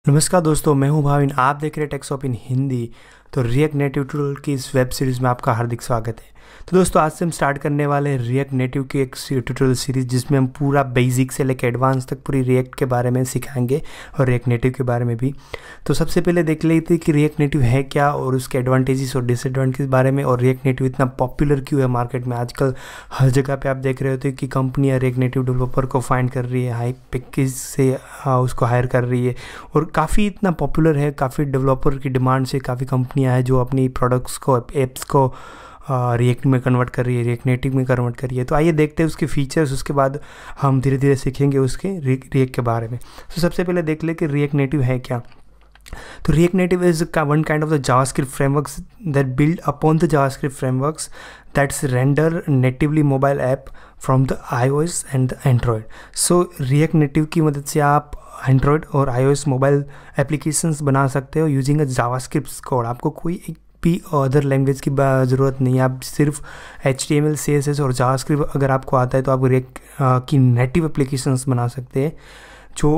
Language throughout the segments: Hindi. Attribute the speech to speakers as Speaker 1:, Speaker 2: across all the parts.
Speaker 1: नमस्कार दोस्तों, मैं हूं भाविन। आप देख रहे हैं टेक्सॉप इन हिंदी। तो रिएक्ट नेटिव ट्यूटोरियल की इस वेब सीरीज़ में आपका हार्दिक स्वागत है। तो दोस्तों, आज से हम स्टार्ट करने वाले हैं रिएक्ट नेटिव की एक ट्यूटोरियल सीरीज़, जिसमें हम पूरा बेसिक से लेकर एडवांस तक पूरी रिएक्ट के बारे में सिखाएंगे और रिएक्ट नेटिव के बारे में भी। तो सबसे पहले देख लेते हैं कि रिएक्ट नेटिव है क्या और उसके एडवांटेजेस और डिसएडवांटेज बारे में, और रिएक्ट नेटिव इतना पॉपुलर क्यों है मार्केट में। आजकल हर जगह पे आप देख रहे होते कि कंपनियाँ रिएक्ट नेटिव डेवलपर को फाइंड कर रही है, हाई पैकेज से उसको हायर कर रही है, और काफ़ी इतना पॉपुलर है। काफ़ी डेवलपर की डिमांड से काफ़ी कंपनियां हैं जो अपनी प्रोडक्ट्स को, एप्स को रिएक्ट में कन्वर्ट कर रही है, रिएक्ट नेटिव में कन्वर्ट कर रही है। तो आइए देखते हैं उसके फीचर्स, उसके बाद हम धीरे धीरे सीखेंगे उसके रिएक्ट के बारे में। तो सबसे पहले देख ले कि रिएक्ट नेटिव है क्या। तो react native is one kind of the JavaScript frameworks that build upon the JavaScript frameworks that's render natively mobile app from the iOS and the Android. So React native की मदद से आप एंड्रॉयड और iOS मोबाइल एप्लीकेशंस बना सकते हो यूजिंग अ जावास्क्रिप्ट कोड। आपको कोई एक भी अदर लैंग्वेज की ज़रूरत नहीं है। आप सिर्फ HTML, CSS और जावास्क्रिप्ट अगर आपको आता है तो आप रिएक्ट की नेटिव एप्लीकेशंस बना सकते हैं जो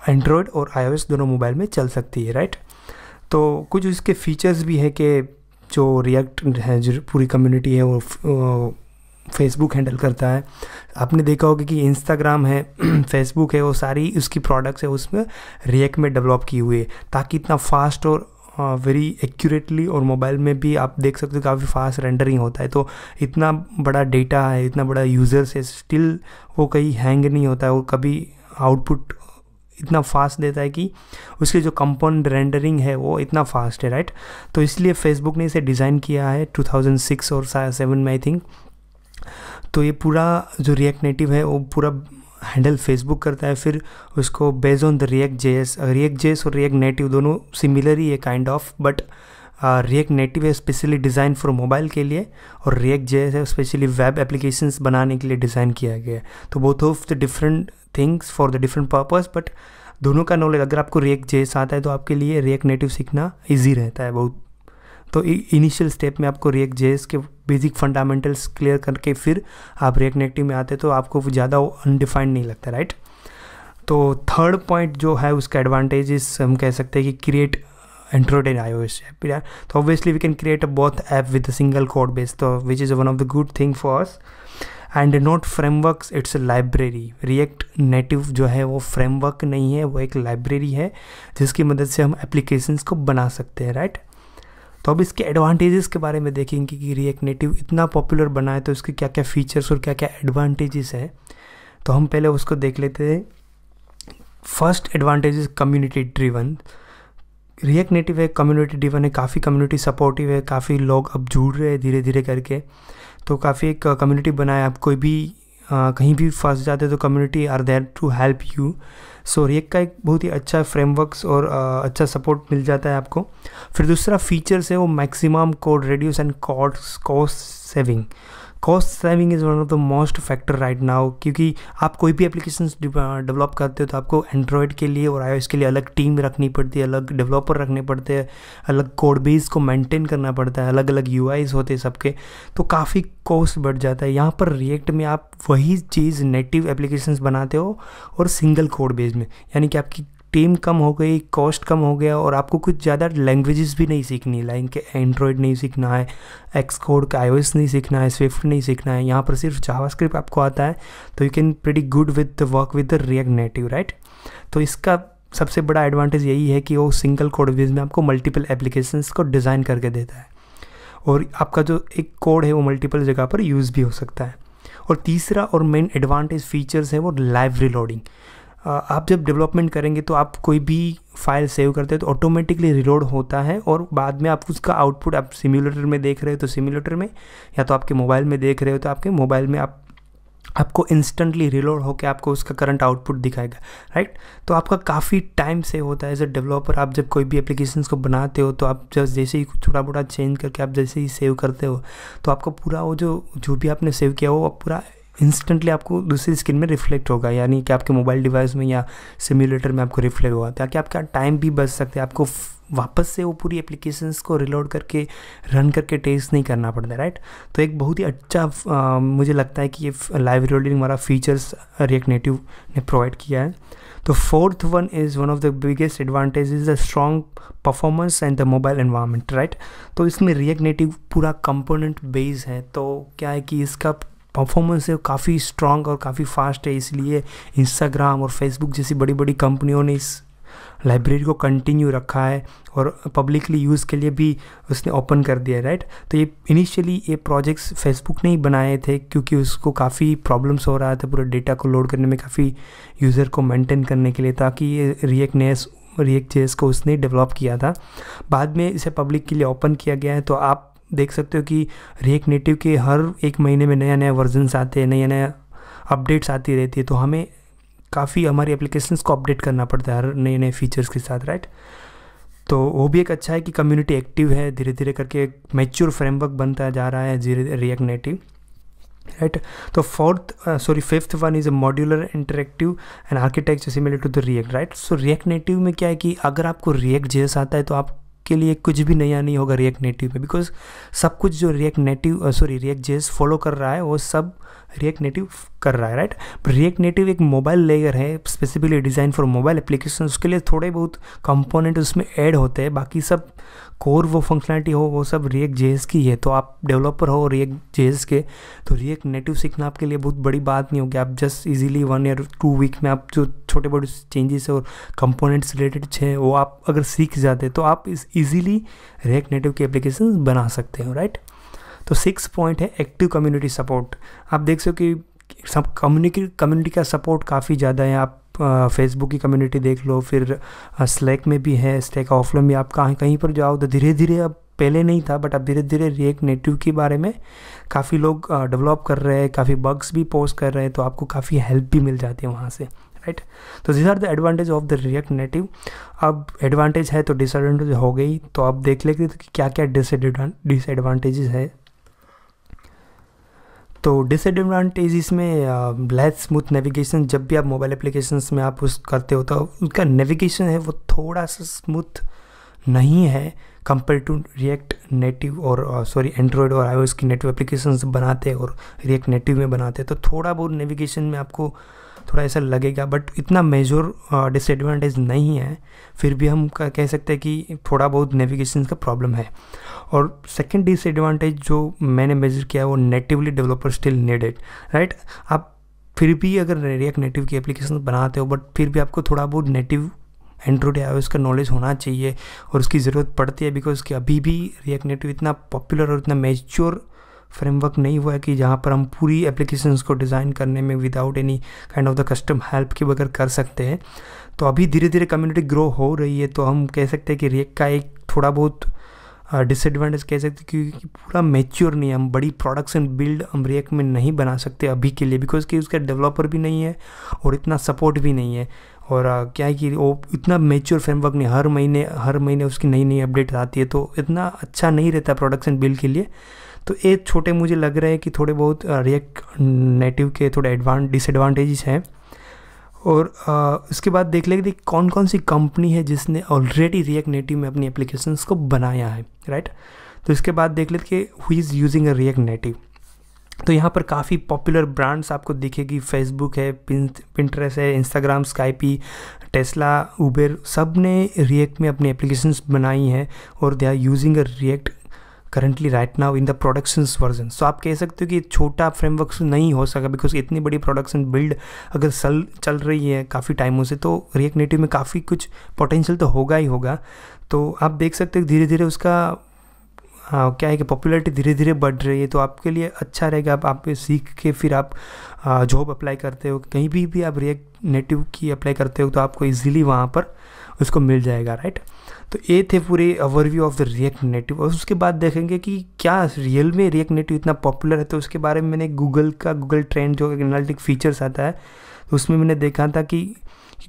Speaker 1: एंड्रॉयड और iOS दोनों मोबाइल में चल सकती है, राइट। तो कुछ इसके फीचर्स भी है कि जो रिएक्ट है, जो पूरी कम्युनिटी है वो फेसबुक हैंडल करता है। आपने देखा होगा कि इंस्टाग्राम है, फेसबुक है, वो सारी उसकी प्रोडक्ट्स है उसमें रिएक्ट में डेवलप की हुई है, ताकि इतना फास्ट और वेरी एक्यूरेटली, और मोबाइल में भी आप देख सकते हो काफ़ी फास्ट रेंडरिंग होता है। तो इतना बड़ा डेटा है, इतना बड़ा यूज़र्स है, स्टिल वो कहीं हैंग नहीं होता है, और कभी आउटपुट इतना फास्ट देता है कि उसकी जो कंपाउंड रेंडरिंग है वो इतना फास्ट है, राइट। तो इसलिए फेसबुक ने इसे डिज़ाइन किया है 2006 और 7 में, आई थिंक। तो ये पूरा जो रिएक्ट नेटिव है वो पूरा हैंडल फेसबुक करता है। फिर उसको based on the react JS और रिएक्ट नेटिव दोनों सिमिलर ही है kind of, but react native है स्पेशली डिज़ाइन फॉर मोबाइल के लिए, और रिएक्ट जेएस है स्पेशली वेब एप्लीकेशंस बनाने के लिए डिज़ाइन किया गया है। तो both of the different things for the different purpose, but दोनों का नॉलेज अगर आपको रिएक्ट जेएस आता है तो आपके लिए रिएक्ट नेटिव सीखना ईजी रहता है बहुत। तो इनिशियल स्टेप में आपको रिएक्ट जेएस के बेसिक फंडामेंटल्स क्लियर करके फिर आप रिएक्ट नेटिव में आते तो आपको ज़्यादा अनडिफाइंड नहीं लगता, राइट। तो थर्ड पॉइंट जो है उसका एडवांटेजेस हम कह सकते हैं कि create Android and iOS app. तो obviously we can create both app with a single code base, तो which is one of the good thing for us. And not frameworks, it's a library. React Native जो है वो फ्रेमवर्क नहीं है, वो एक लाइब्रेरी है जिसकी मदद से हम एप्लीकेशंस को बना सकते हैं, राइट। तो अब इसके एडवांटेजेस के बारे में देखेंगे कि रिएक्ट नेटिव इतना पॉपुलर बना है तो इसके क्या क्या फीचर्स और क्या क्या एडवांटेजेस है। तो हम पहले उसको देख लेते हैं। First advantage is community driven. React native है कम्युनिटी ड्रिवन है, काफ़ी कम्युनिटी सपोर्टिव है, काफ़ी लोग अब जुड़ रहे हैं धीरे धीरे करके। तो काफ़ी एक कम्युनिटी बनाया, आप कोई भी कहीं भी फंस जाते तो community are there to help you. So React का एक बहुत ही अच्छा फ्रेमवर्क्स और अच्छा सपोर्ट मिल जाता है आपको। फिर दूसरा फीचर्स है वो maximum code reduce and cost saving. Cost saving is one of the most factor right now, क्योंकि आप कोई भी एप्लीकेशंस डेवलप करते हो तो आपको एंड्रॉयड के लिए और iOS के लिए अलग टीम रखनी पड़ती है, अलग डेवलपर रखने पड़ते हैं, अलग कोड बेस को मेंटेन करना पड़ता है, अलग अलग UIs होते हैं सबके, तो काफ़ी कॉस्ट बढ़ जाता है। यहाँ पर रिएक्ट में आप वही चीज़ नेटिव एप्लीकेशंस बनाते हो और सिंगल कोड बेस में, यानी कि आपकी टीम कम हो गई, कॉस्ट कम हो गया, और आपको कुछ ज़्यादा लैंग्वेजेस भी नहीं सीखनी, लाइक एंड्रॉयड नहीं सीखना है, एक्सकोड का iOS नहीं सीखना है, स्विफ्ट नहीं सीखना है। यहाँ पर सिर्फ जावास्क्रिप्ट आपको आता है, तो you can pretty good with the work with the React Native, right. तो इसका सबसे बड़ा एडवांटेज यही है कि वो सिंगल कोड बेस में आपको मल्टीपल एप्लीकेशंस को डिज़ाइन करके देता है, और आपका जो एक कोड है वो मल्टीपल जगह पर यूज़ भी हो सकता है। और तीसरा और मेन एडवांटेज फीचर्स है वो लाइव रीलोडिंग। आप जब डेवलपमेंट करेंगे तो आप कोई भी फाइल सेव करते हैं तो ऑटोमेटिकली रिलोड होता है, और बाद में आप उसका आउटपुट आप सिम्युलेटर में देख रहे हो तो सिम्युलेटर में, या तो आपके मोबाइल में देख रहे हो तो आपके मोबाइल में आपको इंस्टेंटली रिलोड होकर आपको उसका करंट आउटपुट दिखाएगा, राइट। तो आपका काफ़ी टाइम सेव होता है एज अ डेवलपर। आप जब कोई भी एप्लीकेशंस को बनाते हो तो आप जैसे ही थोड़ा मोड़ा चेंज करके आप जैसे ही सेव करते हो तो आपका पूरा वो जो भी आपने सेव किया वो पूरा इंस्टेंटली आपको दूसरी स्क्रीन में रिफ्लेक्ट होगा, यानी कि आपके मोबाइल डिवाइस में या सिम्युलेटर में आपको रिफ्लेक्ट होगा, ताकि आपका टाइम भी बच सकता है, आपको वापस से वो पूरी एप्लीकेशंस को रिलोड करके रन करके टेस्ट नहीं करना पड़ता है, राइट। तो एक बहुत ही अच्छा मुझे लगता है कि ये लाइव रिलोडिंग वाला फीचर्स रिएक्ट नेटिव ने प्रोवाइड किया है। तो fourth one is one of the biggest advantage is the strong performance and the mobile environment, right. तो इसमें रिएक्ट नेटिव पूरा कंपोनेंट बेस है, तो क्या है कि इसका परफॉर्मेंस है काफ़ी स्ट्रॉन्ग और काफ़ी फास्ट है, इसलिए इंस्टाग्राम और फेसबुक जैसी बड़ी बड़ी कंपनियों ने इस लाइब्रेरी को कंटिन्यू रखा है और पब्लिकली यूज़ के लिए भी उसने ओपन कर दिया है, राइट। तो ये इनिशियली ये प्रोजेक्ट्स फेसबुक ने ही बनाए थे, क्योंकि उसको काफ़ी प्रॉब्लम्स हो रहा था पूरे डेटा को लोड करने में, काफ़ी यूज़र को मेंटेन करने के लिए, ताकि ये रिएक्ट जेएस को उसने डेवलप किया था। बाद में इसे पब्लिक के लिए ओपन किया गया है। तो आप देख सकते हो कि रिएक्ट नेटिव के हर एक महीने में नया नया वर्जन्स आते हैं, नया नया अपडेट्स आती रहती है, तो हमें काफ़ी हमारी एप्लीकेशंस को अपडेट करना पड़ता है हर नए नए फीचर्स के साथ, राइट। तो वो भी एक अच्छा है कि कम्युनिटी एक्टिव है, धीरे धीरे करके एक मैच्योर फ्रेमवर्क बनता जा रहा है रिएक्ट नेटिव, राइट। तो fifth one is a modular interactive and architecture similar to the React, right. So React Native में क्या है कि अगर आपको रिएक्ट जेएस आता है तो आपके लिए कुछ भी नया नहीं होगा रिएक्ट नेटिव में, बिकॉज सब कुछ जो रिएक्ट जेएस फॉलो कर रहा है वो सब रिएक्ट नेटिव कर रहा है, राइट। रिएक्ट नेटिव एक मोबाइल लेयर है, specifically design for mobile application, उसके लिए थोड़े बहुत कंपोनेंट उसमें ऐड होते हैं, बाकी सब कोर वो फंक्शनलिटी हो वो सब रिएक्ट जेएस की है। तो आप डेवलपर हो रिएक्ट जेएस के, तो रिएक्ट नेटिव सीखना आपके लिए बहुत बड़ी बात नहीं होगी, आप जस्ट इजीली 1 या 2 वीक में आप जो छोटे बड़े चेंजेस और कंपोनेंट्स रिलेटेड हैं वो आप अगर सीख जाते तो आप ईजिली रिएक्ट नेटिव की एप्लीकेशन बना सकते हो, राइट। तो 6 पॉइंट है एक्टिव कम्युनिटी सपोर्ट। आप देख सकते हो कि सब कम्युनिटी का सपोर्ट काफ़ी ज़्यादा है। आप फेसबुक की कम्युनिटी देख लो, फिर स्लैक में भी है, स्टैक ऑफलाइन में आप कहीं पर जाओ तो धीरे धीरे, अब पहले नहीं था बट अब धीरे धीरे रिएक्ट नेटिव के बारे में काफ़ी लोग डेवलप कर रहे हैं, काफ़ी बग्स भी पोस्ट कर रहे हैं, तो आपको काफ़ी हेल्प भी मिल जाती है वहाँ से, राइट। तो this are the advantage of the React Native. अब एडवांटेज है तो डिसएडवांटेज हो गई, तो आप देख लेते कि क्या क्या डिसएडवांटेजेस है। तो डिसएडवांटेजेस में लेस स्मूथ नेविगेशन। जब भी आप मोबाइल एप्लीकेशंस में आप उस करते हो तो उसका नेविगेशन है वो थोड़ा सा स्मूथ नहीं है कंपेयर टू रिएक्ट नेटिव और एंड्रॉयड और iOS की नेटिव एप्लीकेशंस बनाते और रिएक्ट नेटिव में बनाते, तो थोड़ा बहुत नेविगेशन में आपको थोड़ा ऐसा लगेगा, बट इतना मेजर डिसएडवांटेज नहीं है। फिर भी हम कह सकते हैं कि थोड़ा बहुत नेविगेशन का प्रॉब्लम है। और सेकंड डिसएडवांटेज जो मैंने मेजर किया है वो natively developer still needed, right. आप फिर भी अगर रिएक्ट नेटिव की एप्लीकेशन बनाते हो बट फिर भी आपको थोड़ा बहुत नेटिव एंड्रॉयड या iOS का नॉलेज होना चाहिए और उसकी ज़रूरत पड़ती है, बिकॉज कि अभी भी रिएक्ट नेटिव इतना पॉपुलर और इतना मैच्योर फ्रेमवर्क नहीं हुआ है कि जहाँ पर हम पूरी एप्लीकेशंस को डिज़ाइन करने में without any kind of the custom help के बगैर कर सकते हैं। तो अभी धीरे धीरे कम्युनिटी ग्रो हो रही है, तो हम कह सकते हैं कि रिएक्ट का एक थोड़ा बहुत डिसएडवांटेज कह सकते हैं क्योंकि पूरा मैच्योर नहीं है। हम बड़ी प्रोडक्शन बिल्ड हम रिएक्ट में नहीं बना सकते अभी के लिए, बिकॉज कि उसका डेवलपर भी नहीं है और इतना सपोर्ट भी नहीं है। और क्या है कि वो इतना मैच्योर फ्रेमवर्क नहीं, हर महीने उसकी नई नई अपडेट आती है, तो इतना अच्छा नहीं रहता प्रोडक्शन बिल्ड के लिए। तो ये छोटे मुझे लग रहे हैं कि थोड़े बहुत रिएक्ट नेटिव के थोड़े डिसएडवांटेजेस हैं। और उसके बाद देख लेंगे कौन कौन सी कंपनी है जिसने ऑलरेडी रिएक्ट नेटिव में अपनी एप्लीकेशंस को बनाया है, राइट। तो इसके बाद देख लेते कि who is using a react native. तो यहाँ पर काफ़ी पॉपुलर ब्रांड्स आपको दिखेगी, फेसबुक है, पिंटरेस्ट है, इंस्टाग्राम, स्काइपी, टेस्ला, उबेर, सब ने रिएक्ट में अपनी एप्लीकेशंस बनाई हैं और they are using a React currently right now in the productions version. So आप कह सकते हो कि छोटा फ्रेमवर्क नहीं हो सका, बिकॉज इतनी बड़ी प्रोडक्शन बिल्ड अगर चल रही है काफ़ी टाइमों से, तो रिएक्ट नेटिव में काफ़ी कुछ पोटेंशियल तो होगा ही होगा। तो आप देख सकते हो धीरे धीरे उसका क्या है कि पॉपुलैरिटी धीरे धीरे बढ़ रही है, तो आपके लिए अच्छा रहेगा। आप सीख के फिर आप जॉब अप्लाई करते हो, कहीं भी आप रिएक्ट नेटिव की अप्लाई करते हो तो आपको इजीली वहाँ पर उसको मिल जाएगा, राइट। तो ये थे पूरे overview of the React native. और उसके बाद देखेंगे कि क्या रियल में रिएक्ट नेटिव इतना पॉपुलर है, तो उसके बारे में मैंने गूगल ट्रेंड जो एनालिटिक फीचर्स आता है तो उसमें मैंने देखा था कि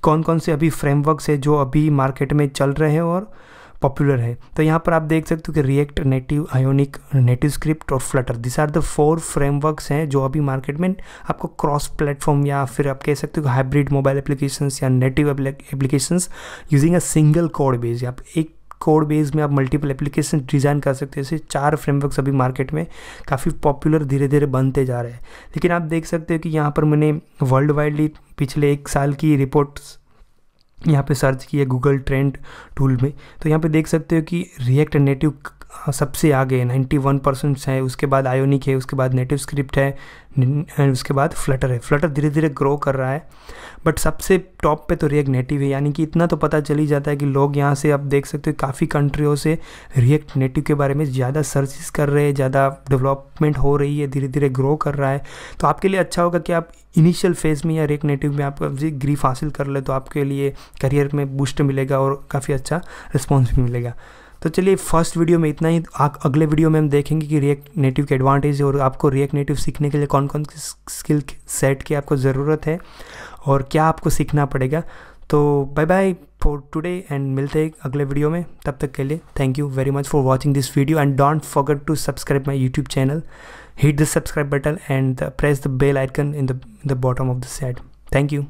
Speaker 1: कौन कौन से अभी फ्रेमवर्क्स है जो अभी मार्केट में चल रहे हैं और पॉपुलर है। तो यहाँ पर आप देख सकते हो कि React Native, Ionic, NativeScript और Flutter, this are the 4 frameworks हैं जो अभी मार्केट में आपको क्रॉस प्लेटफॉर्म या फिर आप कह सकते हो कि हाइब्रिड मोबाइल एप्लीकेशंस या native applications using a single code base. आप एक कोड बेस में आप मल्टीपल एप्लीकेशन डिज़ाइन कर सकते हैं। ऐसे 4 फ्रेमवर्क्स अभी मार्केट में काफ़ी पॉपुलर धीरे धीरे बनते जा रहे हैं। लेकिन आप देख सकते हो कि यहाँ पर मैंने वर्ल्ड वाइडली पिछले 1 साल की रिपोर्ट्स यहाँ पे सर्च की है गूगल ट्रेंड टूल में। तो यहाँ पे देख सकते हो कि रिएक्ट नेटिव सबसे आगे 91% है, उसके बाद आयोनिक है, उसके बाद नेटिव स्क्रिप्ट है, एंड उसके बाद फ्लटर है। फ्लटर धीरे धीरे ग्रो कर रहा है, बट सबसे टॉप पे तो रिएक्ट नेटिव है। यानी कि इतना तो पता चल ही जाता है कि लोग यहाँ से आप देख सकते हो काफ़ी कंट्रियों से रिएक्ट नेटिव के बारे में ज़्यादा सर्चेस कर रहे हैं, ज़्यादा डेवलपमेंट हो रही है, धीरे धीरे ग्रो कर रहा है। तो आपके लिए अच्छा होगा कि आप इनिशियल फेज़ में या रिएक्ट नेटिव में आप ग्रीफ हासिल कर ले, तो आपके लिए करियर में बूस्ट मिलेगा और काफ़ी अच्छा रिस्पॉन्स भी मिलेगा। तो चलिए फर्स्ट वीडियो में इतना ही। अगले वीडियो में हम देखेंगे कि रिएक्ट नेटिव के एडवांटेज और आपको रिएक्ट नेटिव सीखने के लिए कौन कौन सी स्किल सेट की आपको ज़रूरत है और क्या आपको सीखना पड़ेगा। तो bye bye for today and मिलते हैं अगले वीडियो में। तब तक के लिए thank you very much for watching this video and don't forget to subscribe my YouTube channel, hit the subscribe button and press the bell icon in the bottom of the set. Thank you.